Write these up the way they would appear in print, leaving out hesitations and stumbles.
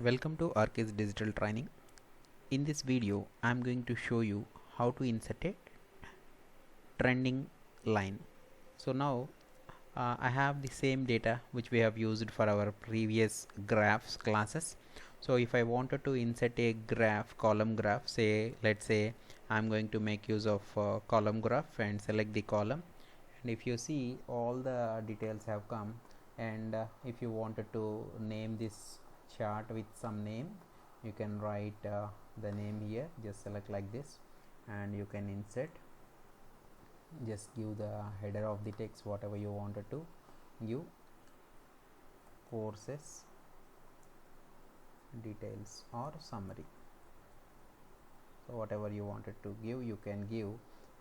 Welcome to Arcus Digital Training. In this video, I am going to show you how to insert a trending line. So now I have the same data which we have used for our previous graphs classes. So if I wanted to insert a graph, column graph, let's say I'm going to make use of column graph and select the column, and if you see all the details have come, and if you wanted to name this chart with some name, you can write the name here. Just select like this and you can insert. Just give the header of the text whatever you wanted to give, courses details or summary. So whatever you wanted to give, you can give.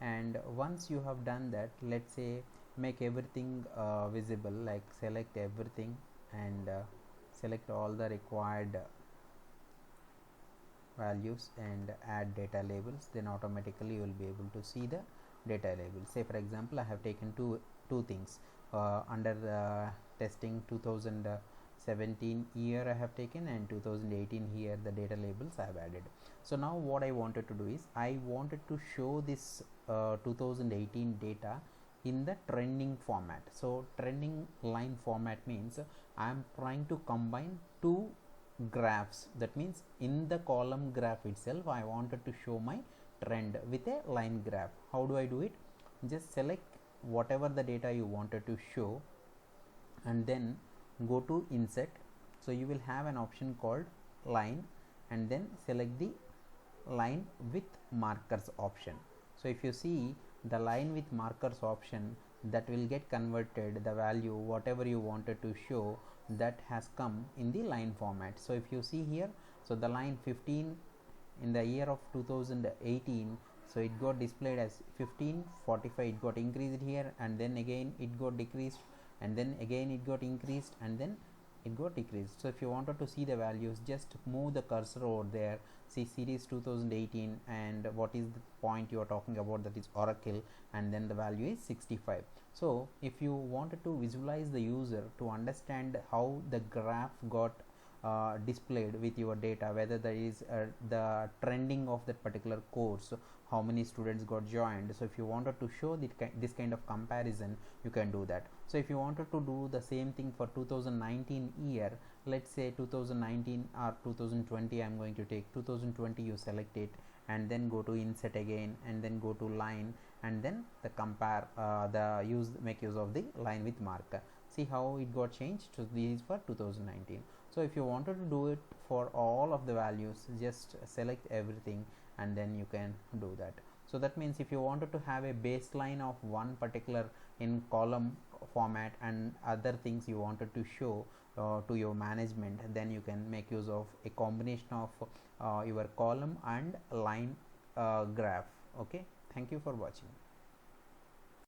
And once you have done that, let's say make everything visible, like select everything and select all the required values and add data labels. Then automatically you will be able to see the data labels. Say for example, I have taken two things under testing 2017 year I have taken, and 2018 here the data labels I have added. So now what I wanted to do is I wanted to show this 2018 data in the trending format. So trending line format means I am trying to combine two graphs. That means in the column graph itself I wanted to show my trend with a line graph. How do I do it? Just select whatever the data you wanted to show and then go to insert. So you will have an option called line, and then select the line with markers option. So if you see the line with markers option, that will get converted the value whatever you wanted to show, that has come in the line format. So if you see here, so the line 15 in the year of 2018, so it got displayed as 1545, it got increased here, and then again it got decreased, and then again it got increased, and then it got decreased. So if you wanted to see the values, just move the cursor over there, see series 2018, and what is the point you are talking about, that is Oracle, and then the value is 65. So if you wanted to visualize the user to understand how the graph got displayed with your data, whether there is the trending of that particular course, how many students got joined. So if you wanted to show this kind of comparison, you can do that. So if you wanted to do the same thing for 2019 year, let's say 2019 or 2020, I'm going to take 2020, you select it and then go to insert again, and then go to line, and then the compare make use of the line with marker. See how it got changed. So this is for 2019. So if you wanted to do it for all of the values, just select everything and then you can do that. So that means if you wanted to have a baseline of one particular in column format and other things you wanted to show to your management, then you can make use of a combination of your column and line graph. Okay, thank you for watching.